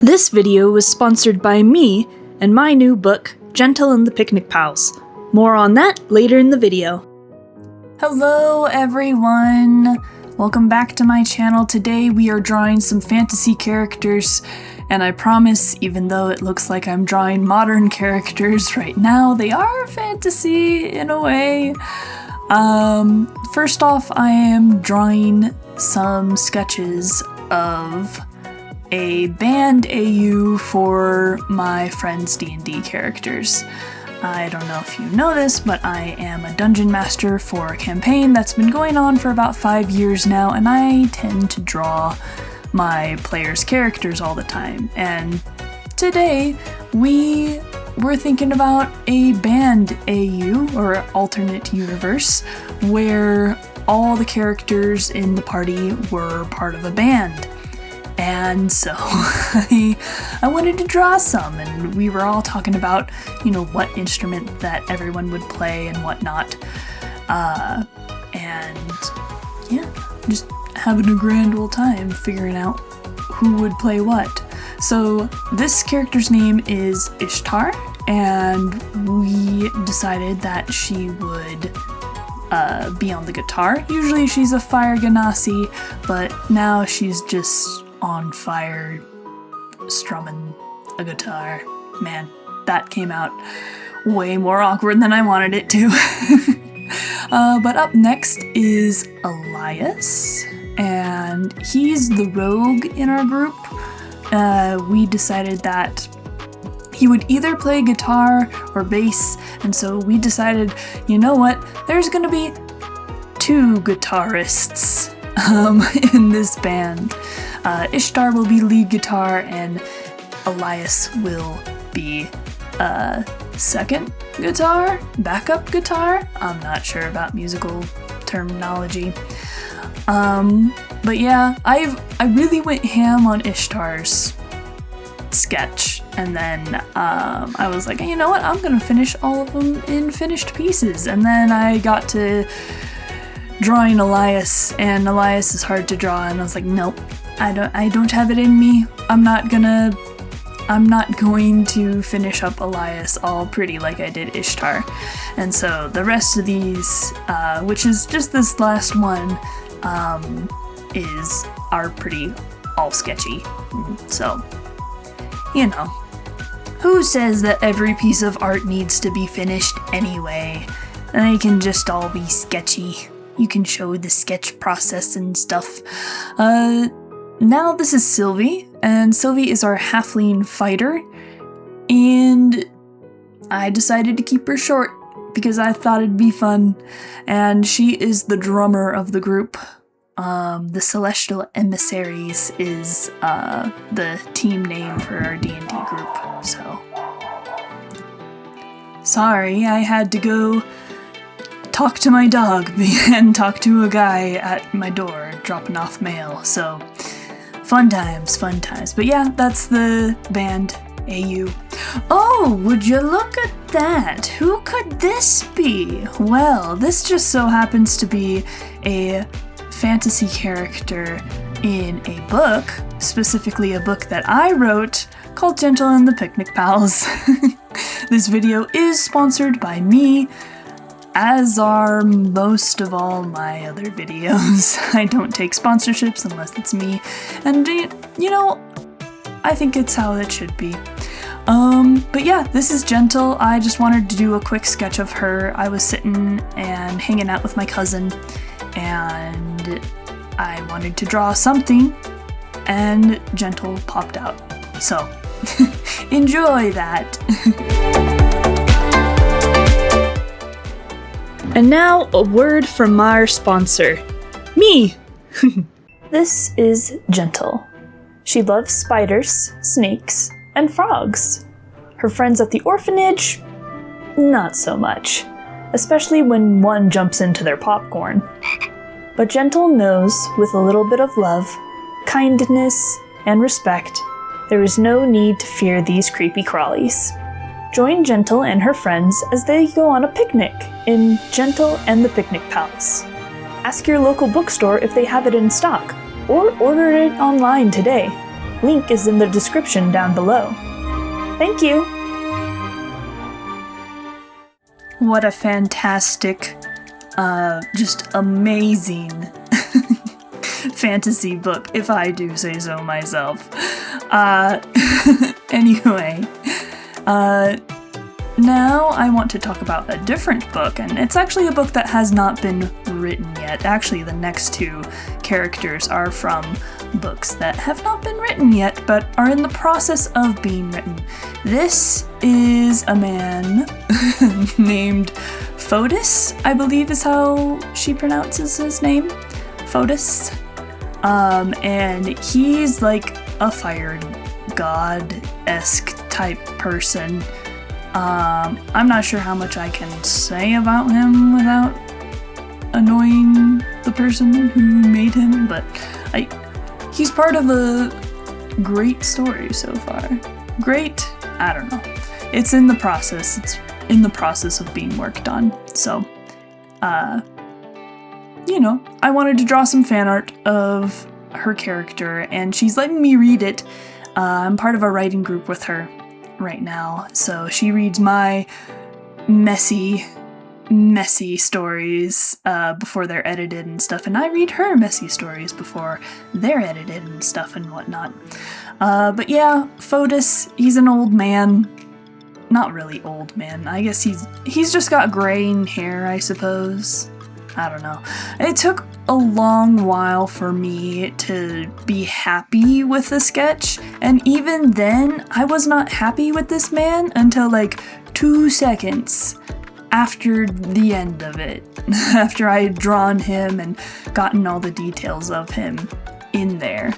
This video was sponsored by me and my new book, Gentle and the Picnic Pals. More on that later in the video. Hello everyone! Welcome back to my channel. Today we are drawing some fantasy characters, and I promise, even though it looks like I'm drawing modern characters right now, they are fantasy in a way. First off, I am drawing some sketches of a band AU for my friend's D&D characters. I don't know if you know this, but I am a dungeon master for a campaign that's been going on for about 5 years now, and I tend to draw my players' characters all the time. And today we were thinking about a band AU, or alternate universe, where all the characters in the party were part of a band. And so I wanted to draw some, and we were all talking about, what instrument that everyone would play and whatnot. And yeah, just having a grand old time figuring out who would play what. So this character's name is Ishtar, and we decided that she would be on the guitar. Usually she's a fire ganassi, but now she's just on fire strumming a guitar. Man, that came out way more awkward than I wanted it to. But up next is Elias, and he's the rogue in our group. We decided that he would either play guitar or bass, and so we decided, you know what, there's gonna be 2 guitarists in this band. Ishtar will be lead guitar, and Elias will be second guitar, backup guitar. I'm not sure about musical terminology. But yeah, I really went ham on Ishtar's sketch, and then I was like, you know what, I'm gonna finish all of them in finished pieces. And then I got to drawing Elias, and Elias is hard to draw, and I was like, nope, I don't have it in me. I'm not going to finish up Elias all pretty like I did Ishtar. And so the rest of these, which is just this last one, are pretty all sketchy. So, who says that every piece of art needs to be finished anyway? They can just all be sketchy. You can show the sketch process and stuff. Now this is Sylvie, and Sylvie is our halfling fighter, and I decided to keep her short because I thought it'd be fun, and she is the drummer of the group. The Celestial Emissaries is the team name for our D&D group, so. Sorry, I had to go talk to my dog and talk to a guy at my door dropping off mail, so fun times. But yeah, that's the band AU. Oh, would you look at that? Who could this be? Well, this just so happens to be a fantasy character in a book, specifically a book that I wrote called Gentle and the Picnic Pals. This video is sponsored by me, as are most of all my other videos. I don't take sponsorships unless it's me, and I think it's how it should be. But yeah, this is Gentle. I just wanted to do a quick sketch of her. I was sitting and hanging out with my cousin, and I wanted to draw something, and Gentle popped out. So, enjoy that! And now, a word from our sponsor, me! This is Gentle. She loves spiders, snakes, and frogs. Her friends at the orphanage? Not so much, especially when one jumps into their popcorn. But Gentle knows, with a little bit of love, kindness, and respect, there is no need to fear these creepy crawlies. Join Gentle and her friends as they go on a picnic in Gentle and the Picnic Pals. Ask your local bookstore if they have it in stock, or order it online today. Link is in the description down below. Thank you! What a fantastic, just amazing fantasy book, if I do say so myself. Anyway, now I want to talk about a different book, and it's actually a book that has not been written yet. Actually, the next two characters are from books that have not been written yet, but are in the process of being written. This is a man named Fotis, I believe is how she pronounces his name. Fotis. And he's like a fire god-esque type person. I'm not sure how much I can say about him without annoying the person who made him, but he's part of a great story so far. Great? I don't know. It's in the process. It's in the process of being worked on. So, I wanted to draw some fan art of her character, and she's letting me read it. I'm part of a writing group with her right now, so she reads my messy stories before they're edited and stuff, and I read her messy stories before they're edited and stuff and whatnot. But yeah, Fotis, he's an old man. Not really old man. I guess he's just got graying hair, I suppose. I don't know. It took a long while for me to be happy with the sketch, and even then, I was not happy with this man until like 2 seconds after the end of it. After I had drawn him and gotten all the details of him in there.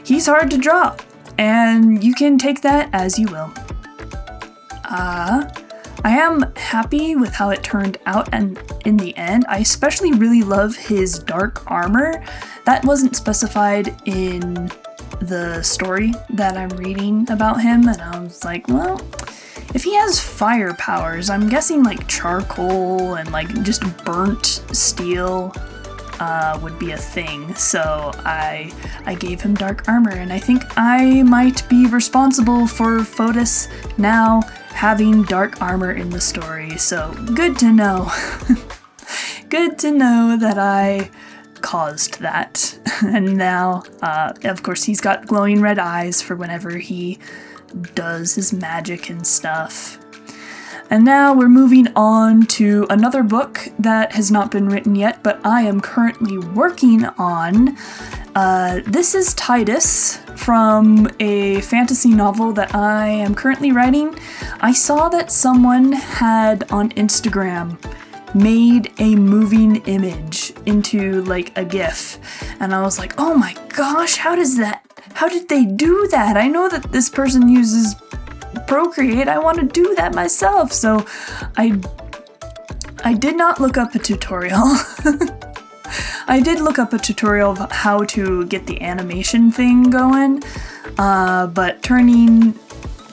He's hard to draw, and you can take that as you will. I am happy with how it turned out, and in the end, I especially really love his dark armor. That wasn't specified in the story that I'm reading about him, and I was like, well, if he has fire powers, I'm guessing like charcoal and like just burnt steel would be a thing. So I gave him dark armor, and I think I might be responsible for Fotis now having dark armor in the story. So good to know. Good to know that I caused that. And now, of course, he's got glowing red eyes for whenever he does his magic and stuff. And now we're moving on to another book that has not been written yet, but I am currently working on. This is Titus from a fantasy novel that I am currently writing. I saw that someone had on Instagram made a moving image into like a GIF, and I was like, oh my gosh, how did they do that? I know that this person uses Procreate. I want to do that myself. So I did not look up a tutorial. I did look up a tutorial of how to get the animation thing going, but turning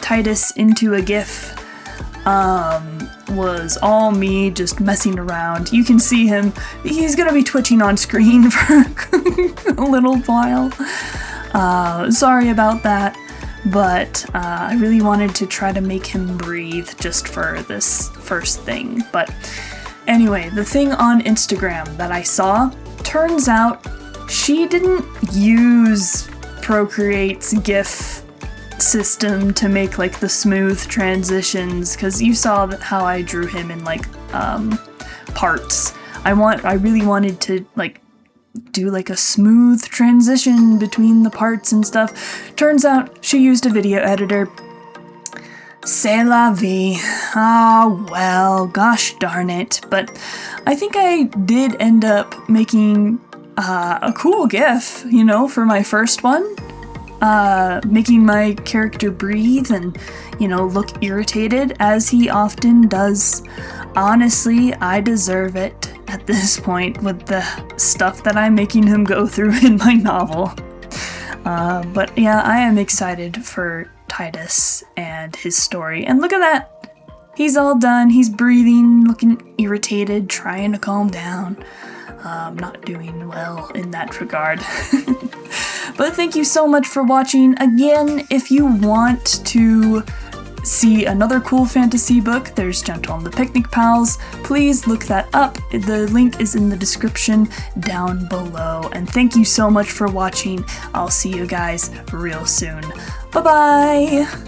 Titus into a GIF was all me just messing around. You can see him. He's gonna be twitching on screen for a little while. Sorry about that. But I really wanted to try to make him breathe just for this first thing. But anyway, the thing on Instagram that I saw, turns out she didn't use Procreate's GIF system to make like the smooth transitions, because you saw how I drew him in like parts. I really wanted to like do like a smooth transition between the parts and stuff. Turns out she used a video editor. C'est la vie. Ah, well, gosh darn it. But I think I did end up making a cool GIF, for my first one. Making my character breathe and, look irritated, as he often does. Honestly, I deserve it at this point with the stuff that I'm making him go through in my novel. But yeah, I am excited for Titus and his story. And look at that! He's all done, he's breathing, looking irritated, trying to calm down. Not doing well in that regard. But thank you so much for watching. Again, if you want to see another cool fantasy book, there's Gentle and the Picnic Pals. Please look that up. The link is in the description down below. And thank you so much for watching. I'll see you guys real soon. Bye-bye!